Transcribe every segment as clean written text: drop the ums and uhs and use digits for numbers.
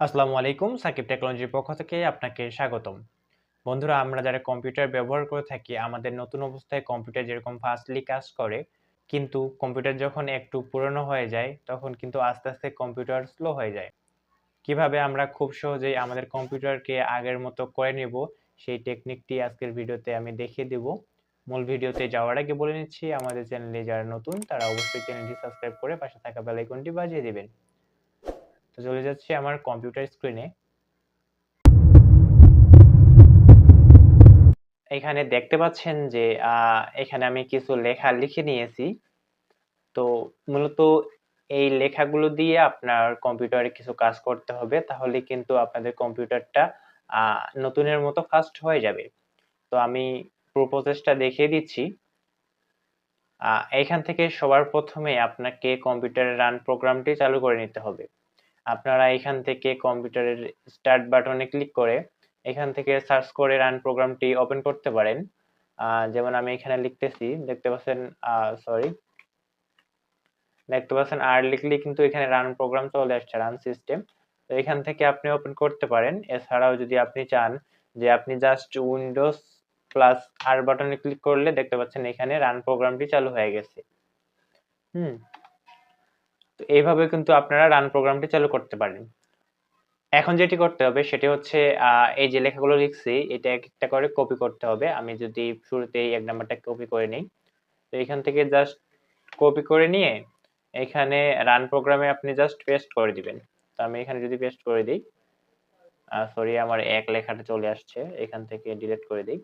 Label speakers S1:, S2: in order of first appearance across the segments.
S1: আসসালামু আলাইকুম, সাকিব টেকনোলজির পক্ষ থেকে আপনাকে স্বাগতম। বন্ধুরা, আমরা যারা কম্পিউটার ব্যবহার করে থাকি, আমাদের নতুন অবস্থায় কম্পিউটার যেরকম ফাস্টলি কাজ করে, কিন্তু কম্পিউটার যখন একটু পুরনো হয়ে যায়, তখন কিন্তু আস্তে, আস্তে কম্পিউটার স্লো হয়ে যায়। কিভাবে আমরা খুব সহজেই আমাদের কম্পিউটারকে আগের মতো করে নিব, সেই টেকনিকটি আজকের ভিডিওতে আমি দেখিয়ে দেব। মূল ভিডিওতে যাওয়ার আগে বলে নিচ্ছি, আমাদের চ্যানেলে যারা নতুন, তারা অবশ্যই চ্যানেলটি সাবস্ক্রাইব করে পাশে থাকা বেল আইকনটি বাজিয়ে দিবেন। তো চলে যাচ্ছি আমার কম্পিউটার স্ক্রিনে। এখানে দেখতে পাচ্ছেন যে এখানে আমি কিছু লেখা লিখে নিয়েছি। তো মূলত এই লেখাগুলো দিয়ে আপনার কম্পিউটারে কিছু কাজ করতে হবে, তাহলে কিন্তু আপনাদের কম্পিউটারটা নতুনের মতো ফাস্ট হয়ে যাবে। তো আমি পুরো প্রসেসটা দেখিয়ে দিচ্ছি। এখান থেকে সবার প্রথমে আপনাকে কম্পিউটারে রান প্রোগ্রামটি চালু করে নিতে হবে। আপনারা এখান থেকে কম্পিউটারের স্টার্ট বাটনে ক্লিক করে এখান থেকে সার্চ করে রান প্রোগ্রামটি ওপেন করতে পারেন। যেমন আমি এখানে লিখতেছি, দেখতে পাচ্ছেন, সরি, দেখতে পাচ্ছেন আর লিখলে কিন্তু এখানে রান প্রোগ্রাম চলে আসছে, রান সিস্টেম। তো এখান থেকে আপনি ওপেন করতে পারেন। এছাড়াও যদি আপনি চান যে আপনি জাস্ট উইন্ডোজ প্লাস আর বাটনে ক্লিক করলে দেখতে পাচ্ছেন এখানে রান প্রোগ্রামটি চালু হয়ে গেছে। হুম তো এইভাবে কিন্তু আপনারা রান প্রোগ্রামটি চালু করতে পারেন। এখন যেটি করতে হবে সেটি হচ্ছে এই যে লেখাগুলো লিখছি, এটা একটা করে কপি করতে হবে। আমি যদি শুরুতেই ১ নাম্বারটা কপি করে নেই, তো এখান থেকে জাস্ট কপি করে নিয়ে এখানে রান প্রোগ্রামে আপনি জাস্ট পেস্ট করে দিবেন। তো আমি এখানে যদি পেস্ট করে দিই, সরি, আমার এক লেখাটা চলে আসছে, এখান থেকে ডিলিট করে দিই।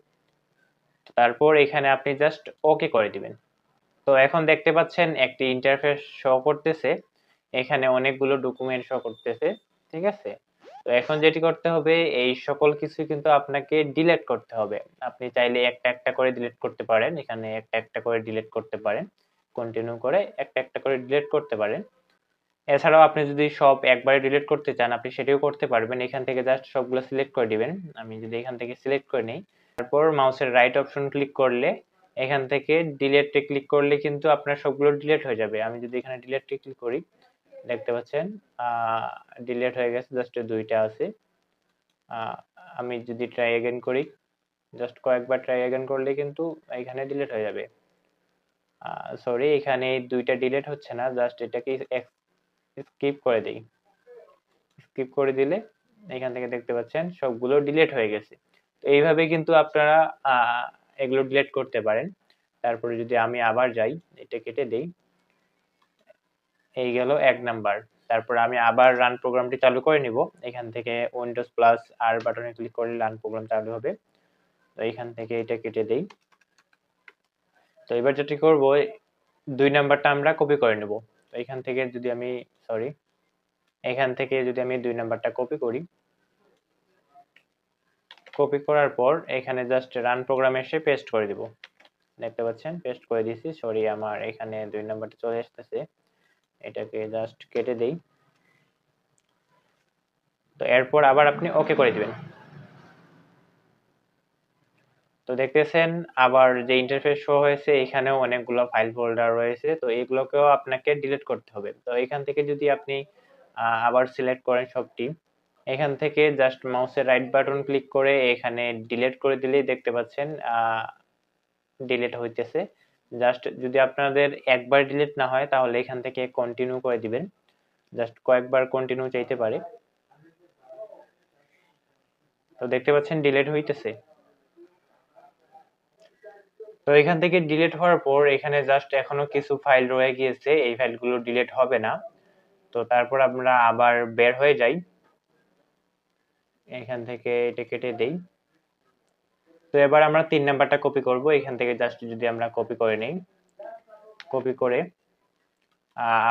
S1: তারপর এখানে আপনি জাস্ট ওকে করে দিবেন। তো এখন দেখতে পাচ্ছেন একটি ইন্টারফেস শো করতেছে, এখানে অনেকগুলো ডকুমেন্ট শো করতেছে, ঠিক আছে? তো এখন যেটি করতে হবে, এই সকল কিছু কিন্তু আপনাকে ডিলিট করতে হবে। আপনি চাইলে একটা একটা করে ডিলিট করতে পারেন, এখানে একটা একটা করে ডিলিট করতে পারেন, কন্টিনিউ করে একটা একটা করে ডিলিট করতে পারেন। এছাড়াও আপনি যদি সব একবারে ডিলিট করতে চান, আপনি সেটিও করতে পারবেন। এখান থেকে জাস্ট সবগুলো সিলেক্ট করে দিবেন। আমি যদি এখান থেকে সিলেক্ট করে নিই, তারপর মাউসের রাইট অপশন ক্লিক করলে এখান থেকে ডিলিটে ক্লিক করলে কিন্তু আপনার সবগুলো ডিলিট হয়ে যাবে। আমি যদি এখানে ডিলিটে ক্লিক করি, দেখতে পাচ্ছেন ডিলিট হয়ে গেছে, জাস্ট দুইটা আছে। আমি যদি ট্রাই এগেন করি, জাস্ট কয়েকবার ট্রাই এগেন করলে কিন্তু এখানে ডিলিট হয়ে যাবে। সরি, এখানে দুইটা ডিলিট হচ্ছে না, জাস্ট এটাকে স্কিপ করে দেই। স্কিপ করে দিলে এখান থেকে দেখতে পাচ্ছেন সবগুলো ডিলিট হয়ে গেছে। তো এইভাবে কিন্তু আপনারা এগুলো ডিলিট করতে পারেন। তারপরে যদি আমি আবার যাই, এটা কেটে দেই, এই গেল ১ নাম্বার। তারপর আমি আবার রান প্রোগ্রামটি চালু করে নিব। এখান থেকে উইন্ডোজ প্লাস আর বাটনে ক্লিক করলে রান প্রোগ্রাম চালু হবে। তো এখান থেকে এটা কেটে দেই। তো এবার যেটি করব, ২ নাম্বারটা আমরা কপি করে নেব। তো এখান থেকে যদি আমি, সরি, এখান থেকে যদি আমি ২ নাম্বারটা কপি করি, কপি করার পর এখানে জাস্ট রান প্রোগ্রামে এসে পেস্ট করে দিব। দেখতে পাচ্ছেন পেস্ট করে দিয়েছি। সরি, আমার এখানে ২ নাম্বারটা চলে আসতেছে, এটাকে জাস্ট কেটে দেই। তো এরপর আবার আপনি ওকে করে দিবেন। তো দেখতেছেন আবার যে ইন্টারফেস শো হয়েছে, এখানেও অনেকগুলো ফাইল ফোল্ডার রয়েছে। তো এগুলোকেও আপনাকে ডিলিট করতে হবে। তো এখান থেকে যদি আপনি আবার সিলেক্ট করেন সবটি, এখান থেকে জাস্ট মাউসের রাইট বাটন ক্লিক করে এখানে ডিলিট করে দিলেই দেখতে পাচ্ছেন ডিলিট হইতেছে। জাস্ট যদি আপনাদের একবার ডিলিট না হয়, তাহলে এখান থেকে কন্টিনিউ করে দিবেন। জাস্ট কয়েকবার কন্টিনিউ চাইতে পারে। তো দেখতে পাচ্ছেন ডিলিট হইতেছে। তো এখান থেকে ডিলিট হওয়ার পর এখানে জাস্ট এখনো কিছু ফাইল রয়ে গিয়েছে, এই ফাইলগুলো ডিলিট হবে না। তো তারপর আমরা আবার বের হয়ে যাই, এখান থেকে এটা কেটে দেই। তো এবার আমরা ৩ নাম্বারটা কপি করব। এখান থেকে জাস্ট যদি আমরা কপি করে নেই, কপি করে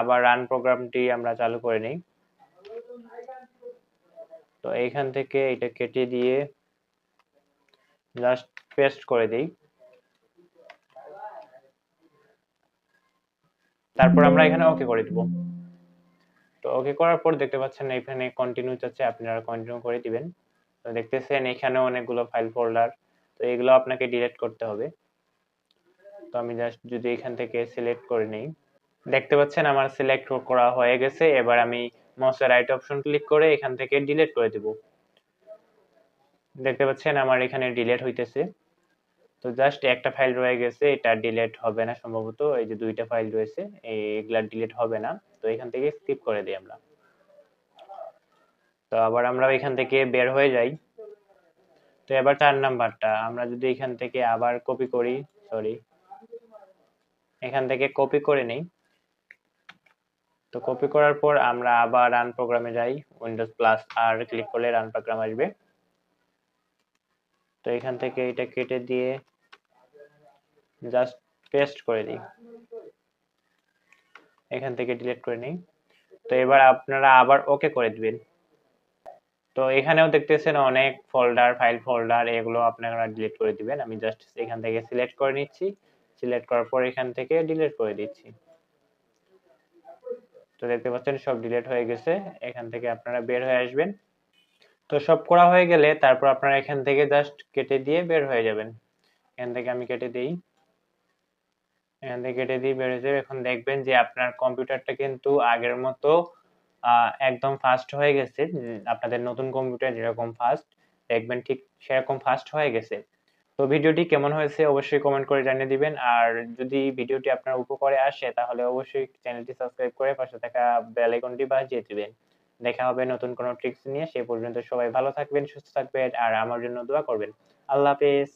S1: আবার রান প্রোগ্রামটি আমরা চালু করে নেই। তো এইখান থেকে এটা কেটে দিয়ে জাস্ট পেস্ট করে দেই। তারপর আমরা এখানে ওকে করে দিব। তো ওকে করার পর দেখতে পাচ্ছেন এখানে কন্টিনিউ চাচ্ছে, আপনারা কন্টিনিউ করে দিবেন। তো দেখতেছেন এখানেও অনেকগুলো ফাইল ফোল্ডার, তো এগুলো আপনাকে ডিলিট করতে হবে। তো আমি জাস্ট যদি এখান থেকে সিলেক্ট করে নেই, দেখতে পাচ্ছেন আমার সিলেক্ট করা হয়ে গেছে। এবার আমি মাউসের রাইট অপশন ক্লিক করে এখান থেকে ডিলিট করে দিব। দেখতে পাচ্ছেন আমার এখানে ডিলিট হইতেছে। তো জাস্ট একটা ফাইল রয়ে গেছে, এটা ডিলিট হবে না সম্ভবত। এই যে দুইটা ফাইল রয়েছে, এগুলা ডিলিট হবে না। তো এখান থেকে স্কিপ করে দিই আমরা। তো আবার আমরা এখান থেকে বের হয়ে যাই। তো এবার 4 নাম্বারটা আমরা যদি এখান থেকে আবার কপি করি, সরি, এখান থেকে কপি করে নেই। তো কপি করার পর আমরা আবার রান প্রোগ্রামে যাই, উইন্ডোজ প্লাস আর ক্লিক করলে রান প্রোগ্রাম আসবে। তো এখান থেকে এটা কেটে দিয়ে জাস্ট পেস্ট করে দিই, এখান থেকে ডিলিট করে নিই। তো এবার আপনারা আবার ওকে করে দিবেন। তো এখানেও দেখতেছেন অনেক ফোল্ডার, ফাইল ফোল্ডার, এগুলো আপনারা ডিলিট করে দিবেন। আমি জাস্ট এখান থেকে সিলেক্ট করে নিচ্ছি, সিলেক্ট করার পর এখান থেকে ডিলিট করে দিচ্ছি। তো দেখতে পাচ্ছেন সব ডিলিট হয়ে গেছে। এখান থেকে আপনারা বের হয়ে আসবেন। তো সব করা হয়ে গেলে তারপর আপনারা এখান থেকে জাস্ট কেটে দিয়ে বের হয়ে যাবেন। এখান থেকে আমি কেটে দিই, এখান থেকে কেটে দিয়ে বের হয়ে যাবে। এখন দেখবেন যে আপনার কম্পিউটারটা কিন্তু আগের মতো একদম ফাস্ট হয়ে গেছে। আপনাদের নতুন কম্পিউটার যেরকম ফাস্ট, দেখবেন ঠিক সেরকম ফাস্ট হয়ে গেছে। তো ভিডিওটি কেমন হয়েছে অবশ্যই কমেন্ট করে জানিয়ে দিবেন। আর যদি ভিডিওটি আপনার উপকারে আসে তাহলে অবশ্যই চ্যানেলটি সাবস্ক্রাইব করে পাশে থাকা বেল আইকনটি বাজিয়ে দিবেন। দেখা হবে নতুন কোনো ট্রিক্স নিয়ে। সেই পর্যন্ত সবাই ভালো থাকবেন, সুস্থ থাকবেন আর আমার জন্য দোয়া করবেন। আল্লাহ হাফেজ।